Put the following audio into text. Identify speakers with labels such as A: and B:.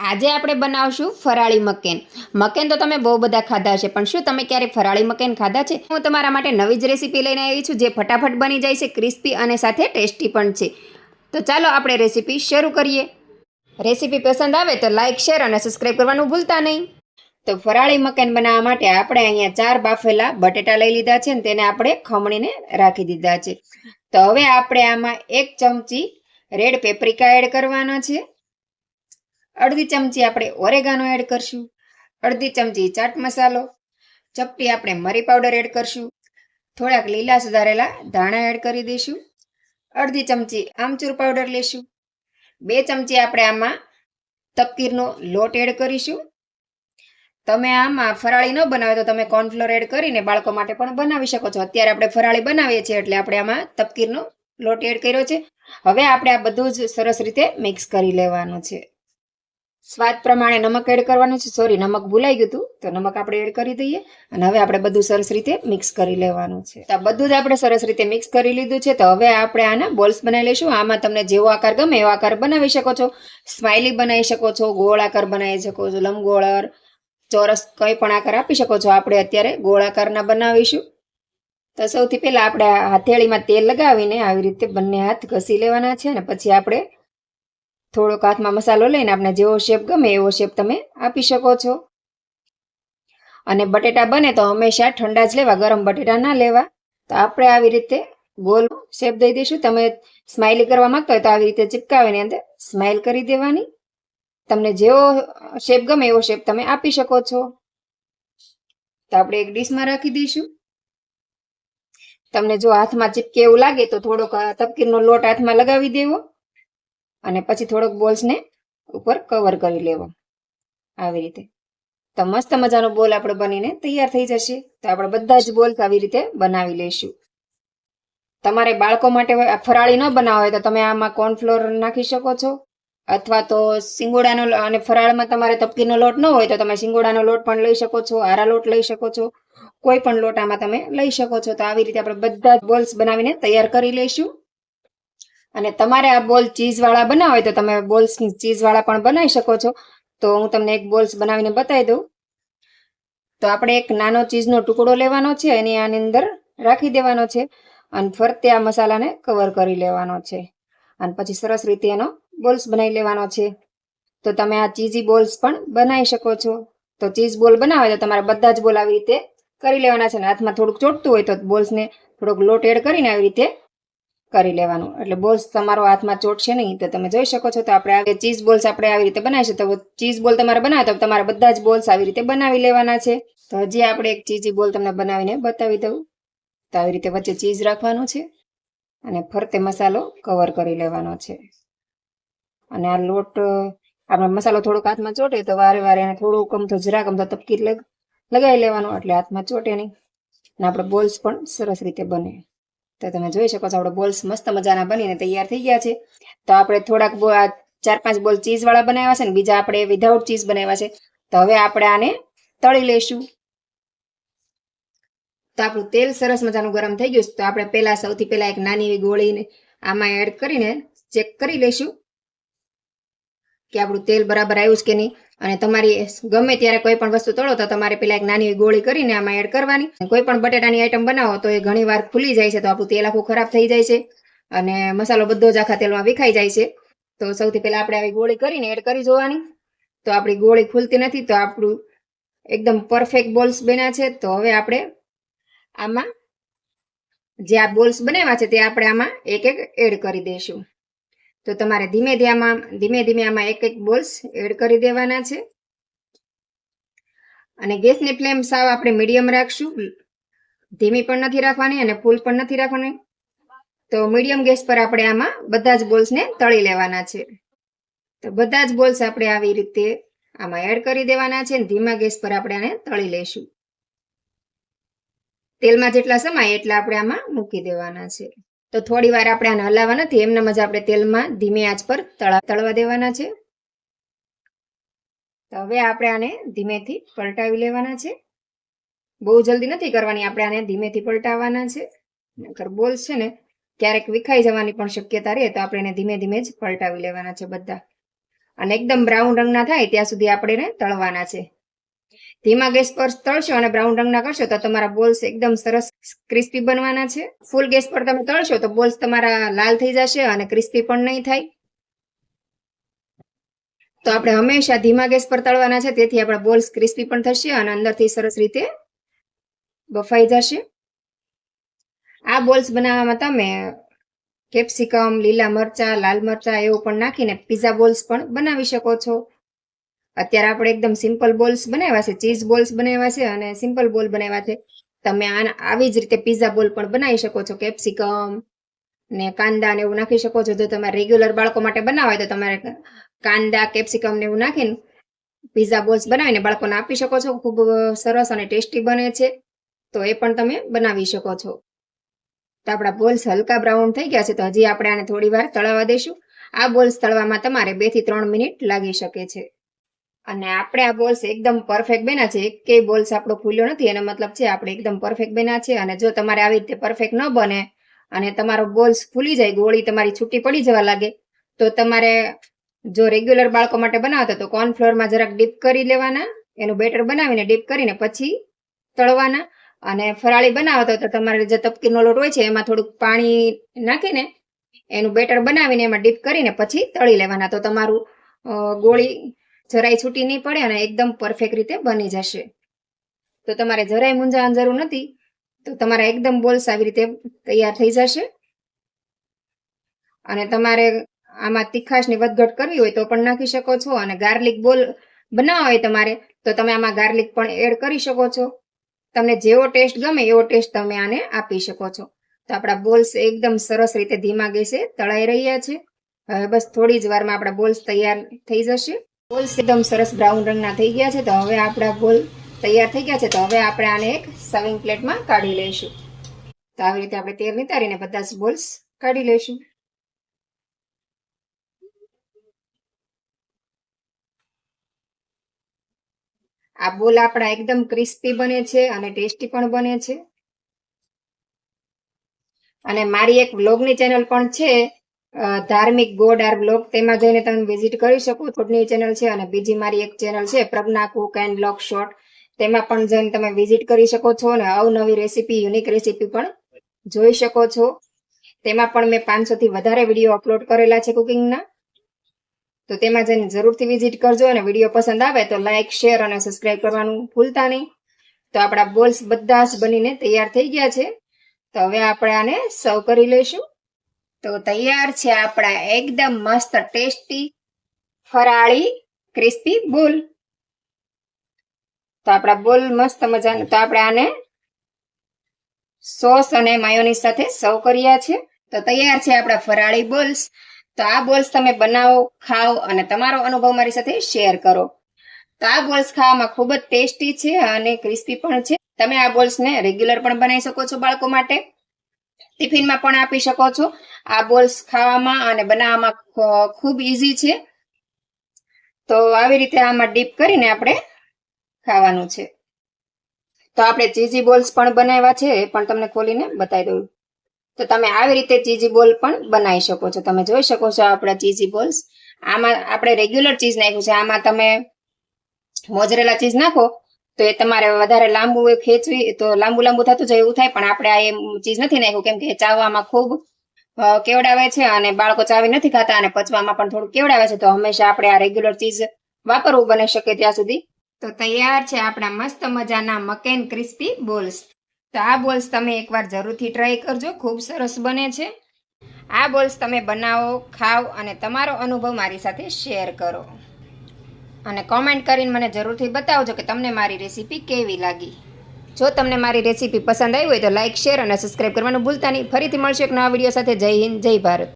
A: આજે આપણે બનાવશું ફરાળી મકેન. મકેન તો તમે બહુ બધા ખાધા હશે, પણ શું તમે ક્યારે ફરાળી મકેન ખાધા છે? હું તમારા માટે નવી જ રેસીપી લઈને આવી છું, જે ફટાફટ બની જાય છે, ક્રિસ્પી અને સાથે ટેસ્ટી પણ છે. તો ચાલો આપણે રેસીપી શરૂ કરીએ. રેસીપી પસંદ આવે તો લાઇક, શેર અને સબસ્ક્રાઈબ કરવાનું ભૂલતા નહીં. તો ફરાળી મકેન બનાવવા માટે આપણે અહીંયા 4 બાફેલા બટેટા લઈ લીધા છે, અને તેને આપણે ખમણીને રાખી દીધા છે. તો હવે આપણે આમાં 1 ચમચી રેડ પેપ્રિકા એડ કરવાના છે. અડધી ચમચી આપણે ઓરેગાનો એડ કરશું. અડધી ચમચી ચાટ મસાલો. ચપટી આપણે મરી પાવડર એડ કરશું. થોડાક લીલા સુધારેલા ધાણા એડ કરી દઈશું. અડધી ચમચી આમચૂર પાવડર લેશું. 2 ચમચી આપણે આમાં તપકીરનો લોટ એડ કરીશું. તમે આમાં ફરાળી ન બનાવે તો તમે કોર્નફ્લોર એડ કરીને બાળકો માટે પણ બનાવી શકો છો. અત્યારે આપણે ફરાળી બનાવીએ છીએ એટલે આપણે આમાં તપકીરનો લોટ એડ કર્યો છે. હવે આપણે આ બધું જ સરસ રીતે મિક્સ કરી લેવાનું છે. સ્વાદ પ્રમાણે નમક એડ કરવાનું છે. સોરી, નમક ભૂલાઈ ગયું હતું, તો નમક આપણે એડ કરી દઈએ. અને હવે આપણે બધું સરસ રીતે મિક્સ કરી લેવાનું છે. તો બધું જ આપણે સરસ રીતે મિક્સ કરી લીધું છે. તો હવે આપણે આના બોલ્સ બનાવી લઈશું. આમાં તમને જેવો આકાર ગમે એવો આકાર બનાવી શકો છો. સ્માઇલી બનાવી શકો છો, ગોળ આકાર બનાવી શકો છો, લંબગોળ, ચોરસ, કંઈ પણ આકાર આપી શકો છો. આપણે અત્યારે ગોળ આકારના બનાવીશું. તો સૌથી પહેલા આપણે હથેળીમાં તેલ લગાવીને આવી રીતે બંને હાથ ઘસી લેવાના છે. અને પછી આપણે થોડોક હાથમાં મસાલો લઈને આપણે જેવો શેપ ગમે એવો શેપ તમે આપી શકો છો. અને બટેટા બને તો હંમેશા ઠંડા જ લેવા, ગરમ બટેટા ના લેવા. તો આપણે આવી રીતે ગોલ શેપ દઈ દઈશું. તમે સ્માઇલી કરવા માંગતા હોય તો આવી રીતે ચિપકાવીને અંદર સ્માઇલ કરી દેવાની. તમને જેવો શેપ ગમે એવો શેપ તમે આપી શકો છો. તો આપણે એક ડીશમાં રાખી દઈશું. તમને જો હાથમાં ચીપકે એવું લાગે તો થોડોક તપકીરનો લોટ હાથમાં લગાવી દેવો. અને પછી થોડોક બોલ્સને ઉપર કવર કરી લેવો આવી રીતે. તો મસ્ત મજાનો બોલ આપણો બનીને તૈયાર થઈ જશે. તો આપણે બધા જ બોલ્સ આવી રીતે બનાવી લઈશું. તમારે બાળકો માટે ફરાળી ન બનાવો હોય તો તમે આમાં કોર્નફ્લોર નાખી શકો છો, અથવા તો સિંગોડાનો, અને ફરાળમાં તમારે તપકીરનો લોટ ન હોય તો તમે સિંગોડાનો લોટ પણ લઈ શકો છો, આરા લોટ લઈ શકો છો, કોઈ પણ લોટ આમાં તમે લઈ શકો છો. તો આવી રીતે આપણે બધા જ બોલ્સ બનાવીને તૈયાર કરી લઈશું. અને તમારે આ બોલ ચીઝવાળા બનાવો હોય તો તમે બોલ્સ ચીઝવાળા પણ બનાવી શકો છો. તો હું તમને એક બોલ્સ બનાવીને બતાવી દઉં. તો આપણે એક નાનો ચીઝનો ટુકડો લેવાનો છે, એની આની અંદર રાખી દેવાનો છે. અને ફરતે આ મસાલાને કવર કરી લેવાનો છે. અને પછી સરસ રીતે એનો બોલ્સ બનાવી લેવાનો છે. તો તમે આ ચીઝી બોલ્સ પણ બનાવી શકો છો. તો ચીઝ બોલ બનાવે તો તમારે બધા જ બોલ આવી રીતે કરી લેવાના છે. અને હાથમાં થોડુંક ચોટતું હોય તો બોલ્સને થોડોક લોટ એડ કરીને આવી રીતે કરી લેવાનું, એટલે બોલ્સ તમારો હાથમાં ચોટશે નહીં. તો તમે જોઈ શકો છો. તો આપણે ચીઝ બોલ્સ આપણે આવી રીતે બનાવીશું. તો ચીઝ બોલ તમારે બનાવે તો તમારે બધા જ બોલ્સ આવી રીતે બનાવી લેવાના છે. તો હજી આપણે એક ચીઝી બોલ તમને બનાવીને બતાવી દઉં. તો આવી રીતે વચ્ચે ચીઝ રાખવાનું છે અને ફરતે મસાલો કવર કરી લેવાનો છે. અને આ લોટ આપણે મસાલો થોડોક હાથમાં ચોટે તો વારે વારે એને થોડુંક અમથો જરાક અમથો તપકીર લગાવી લેવાનો, એટલે હાથમાં ચોટે નહીં. અને આપણે બોલ્સ પણ સરસ રીતે બને. તો તમે જોઈ શકો છો આપણે બોલ્સ મસ્ત મજાના બનીને તૈયાર થઈ ગયા છે. તો આપણે થોડાક 4-5 બોલ ચીઝવાળા બનાવ્યા છે ને બીજા આપણે વિધાઉટ ચીઝ બનાવ્યા છે. તો હવે આપણે આને તળી લઈશું. તો આપણું તેલ સરસ મજાનું ગરમ થઈ ગયું છે. તો આપણે સૌથી પહેલા એક નાની એવી ગોળીને આમાં એડ કરીને ચેક કરી લઈશું કે આપણું તેલ બરાબર આવ્યું છે કે નહીં. અને તમારી ગમે ત્યારે કોઈ પણ વસ્તુ તળો તો તમારે પહેલા એક નાની એવી ગોળી કરીને આમાં એડ કરવાની. કોઈ પણ બટેટાની આઈટમ બનાવો તો એ ઘણી વાર ખુલી જાય છે, તો આપણું તેલ આખું ખરાબ થઈ જાય છે અને મસાલો બધો જ આખા તેલમાં વિખાઈ જાય છે. તો સૌથી પહેલા આપણે આવી ગોળી કરીને એડ કરી જોવાની. તો આપણી ગોળી ખુલતી નથી. તો આપણું એકદમ પરફેક્ટ બોલ્સ બન્યા છે. તો હવે આપણે આમાં જે આ બોલ્સ બનાવ્યા છે તે આપણે આમાં એક એક એડ કરી દઈશું. તો તમારે ધીમે ધીમે આમાં એક એક બોલ્સ એડ કરી દેવાના છે. અને ગેસની ફ્લેમ સાવ આપણે મીડિયમ રાખશું. ધીમી પણ નથી રાખવાની અને ફૂલ પણ નથી રાખવાની. તો મીડિયમ ગેસ પર આપણે આમાં બધા જ બોલ્સને તળી લેવાના છે. તો બધા જ બોલ્સ આપણે આવી રીતે આમાં એડ કરી દેવાના છે. ધીમા ગેસ પર આપણે આને તળી લઈશું. તેલમાં જેટલા સમાય એટલા આપણે આમાં મૂકી દેવાના છે. તો થોડી વાર આપણે આને હલાવવા નથી, એમનેમ જ આપણે તેલમાં ધીમી આંચ પર તળવા દેવાના છે. તો હવે આપણે આને ધીમેથી પલટાવી લેવાના છે. બહુ જલ્દી નથી કરવાની, આપણે આને ધીમેથી પલટાવવાના છે. નકર બોલ્સ છે ને ક્યારેક વિખાઈ જવાની પણ શક્યતા રહે. તો આપણે એને ધીમે ધીમે જ પલટાવી લેવાના છે બધા. અને એકદમ બ્રાઉન રંગના થાય ત્યાં સુધી આપણે એને તળવાના છે. ધીમા ગેસ પર તળશો અને બ્રાઉન રંગના કરશો તો તમારા બોલ્સ એકદમ સરસ ક્રિસ્પી બનવાના છે. ફૂલ ગેસ પર તમે તળશો તો બોલ્સ તમારા લાલ થઈ જશે અને ક્રિસ્પી પણ નહીં થાય. તો આપણે હંમેશા ધીમા ગેસ પર તળવાના છે, તેથી આપણા બોલ્સ ક્રિસ્પી પણ થશે અને અંદરથી સરસ રીતે બફાઈ જશે. આ બોલ્સ બનાવવામાં તમે કેપ્સિકમ, લીલા મરચા, લાલ મરચા એવું પણ નાખીને પીઝા બોલ્સ પણ બનાવી શકો છો. અત્યારે આપણે એકદમ સિમ્પલ બોલ્સ બનાવ્યા છે, ચીઝ બોલ્સ બનાવ્યા છે અને સિમ્પલ બોલ બનાવ્યા છે. તમે આવી જ રીતે પીઝા બોલ પણ બનાવી શકો છો. કેપ્સિકમ ને કાંદા ને એવું નાખી શકો છો. જો તમારે રેગ્યુલર બાળકો માટે બનાવવા હોય તો તમારે કાંદા, કેપ્સિકમ ને એવું નાખીને પીઝા બોલ્સ બનાવીને બાળકોને આપી શકો છો. ખૂબ સરસ અને ટેસ્ટી બને છે, તો એ પણ તમે બનાવી શકો છો. તો આપણા બોલ્સ હલકા બ્રાઉન થઈ ગયા છે, તો હજી આપણે આને થોડી વાર તળાવવા દઈશું. આ બોલ્સ તળવામાં તમારે 2 થી 3 મિનિટ લાગી શકે છે. અને આપણે આ બોલ્સ એકદમ પરફેક્ટ બન્યા છે. એકેય બોલ્સ આપણો ફૂલ્યો નથી, એનો મતલબ છે આપણે એકદમ પરફેક્ટ બન્યા છે. અને જો તમારે આવી રીતે પરફેક્ટ ન બને અને તમારો બોલ્સ ફૂલી જાય, ગોળી તમારી છૂટી પડી જવા લાગે, તો તમારે જો રેગ્યુલર બાળકો માટે બનાવતા તો કોર્નફ્લોરમાં જરાક ડીપ કરી લેવાના, એનું બેટર બનાવીને ડીપ કરીને પછી તળવાના. અને ફરાળી બનાવતા તો તમારે જે તપકીરનો લોટ હોય છે એમાં થોડુંક પાણી નાખીને એનું બેટર બનાવીને એમાં ડીપ કરીને પછી તળી લેવાના. તો તમારું ગોળી જરાય છૂટી નહીં પડે અને એકદમ પરફેક્ટ રીતે બની જશે. તો તમારે જરાય મૂંઝાવાની જરૂર નથી. તો તમારા એકદમ બોલ્સ આવી રીતે તૈયાર થઈ જશે. અને તમારે આમાં તીખાશની વધઘટ કરવી હોય તો પણ નાખી શકો છો. અને ગાર્લિક બોલ બનાવવા હોય તમારે તો તમે આમાં ગાર્લિક પણ એડ કરી શકો છો. તમને જેવો ટેસ્ટ ગમે એવો ટેસ્ટ તમે આને આપી શકો છો. તો આપણા બોલ્સ એકદમ સરસ રીતે ધીમા ગેસે તળાઈ રહ્યા છે. હવે બસ થોડી જ વારમાં આપણા બોલ્સ તૈયાર થઈ જશે. બોલ્સ એકદમ સરસ બ્રાઉન રંગના થઈ ગયા છે. તો હવે આપણા બોલ તૈયાર થઈ ગયા છે. તો હવે આપણે આને એક સર્વિંગ પ્લેટમાં કાઢી લઈશું. તો આવી રીતે આપણે તેલ નિતારીને બધા જ બોલ્સ કાઢી લઈશું. આ બોલ આપણા એકદમ ક્રિસ્પી બને છે અને ટેસ્ટી પણ બને છે. અને મારી એક વ્લોગની ચેનલ પણ છે, ધાર્મિક ગોડાર વ્લોગ, તેમાં જઈને તમે વિઝિટ કરી શકો. ફૂડની ચેનલ છે. અને બીજી મારી એક ચેનલ છે પ્રજ્ઞા કુક એન્ડ વ્લોગ શોર્ટ, તેમાં પણ જઈને તમે વિઝિટ કરી શકો છો અને અવનવી રેસીપી, યુનિક રેસીપી પણ જોઈ શકો છો. તેમાં પણ મેં 500 થી વધારે વિડીયો અપલોડ કરેલા છે કુકિંગના. તો તેમાં જઈને જરૂરથી વિઝિટ કરજો. અને વિડીયો પસંદ આવે તો લાઇક, શેર અને સબસ્ક્રાઇબ કરવાનું ભૂલતા નહીં. તો આપણા બોલ્સ બધા જ બનીને તૈયાર થઈ ગયા છે. તો હવે આપણે આને સર્વ કરી લઈશું. તો તૈયાર છે આપણા એકદમ મસ્ત ટેસ્ટી ફરાળી ક્રિસ્પી બોલ. તો આપણા બોલ મસ્ત મજાના, તો આપણે આને સોસ અને માયોનીઝ સાથે સર્વ કર્યા છે. તો તૈયાર છે આપણા ફરાળી બોલ્સ. તો આ બોલ્સ તમે બનાવો, ખાઓ અને તમારો અનુભવ મારી સાથે શેર કરો. તો આ બોલ્સ ખાવામાં ખૂબ જ ટેસ્ટી છે અને ક્રિસ્પી પણ છે. તમે આ બોલ્સને રેગ્યુલર પણ બનાવી શકો છો, બાળકો માટે ટિફિનમાં પણ આપી શકો છો. આ બોલ્સ ખાવામાં અને બનાવવામાં ખૂબ ઈઝી છે. તો આવી રીતે આમાં ડીપ કરીને આપણે ખાવાનું છે. તો આપણે ચીઝી બોલ્સ પણ બનાવ્યા છે, એ પણ તમને ખોલીને બતાવી દઉં. તો તમે આવી રીતે ચીઝી બોલ પણ બનાવી શકો છો. તમે જોઈ શકો છો આપણા ચીઝી બોલ્સ. આમાં આપણે રેગ્યુલર ચીઝ નાખ્યું છે. આમાં તમે મોઝરેલા ચીઝ નાખો તો એ તમારે વધારે લાંબુ ખેંચવી તો લાંબુ થતું જાય એવું થાય. પણ આપણે આ ચીઝ નથી નાખ્યું, કેમ કે ચાવવામાં ખૂબ કેવડાવે છે અને બાળકો ચાવી નથી ખાતા અને પચવામાં પણ થોડું કેવડાવે છે. તો હંમેશા આપણે આ રેગ્યુલર ચીઝ વાપરવું બને શકે ત્યાં સુધી. તો તૈયાર છે આપણા મસ્ત મજાના મકેન ક્રિસ્પી બોલ્સ. તો આ બોલ્સ તમે એકવાર જરૂરથી ટ્રાય કરજો, ખૂબ સરસ બને છે. આ બોલ્સ તમે બનાવો, ખાઓ અને તમારો અનુભવ મારી સાથે શેર કરો. અને કોમેન્ટ કરીને મને જરૂરથી બતાવજો કે તમને મારી રેસીપી કેવી લાગી. જો તમને મારી રેસીપી પસંદ આવી હોય તો લાઇક, શેર અને સબસ્ક્રાઇબ કરવાનું ભૂલતા નહીં. ફરીથી મળશું એક નવા વિડીયો સાથે. જય હિન્દ, જય ભારત.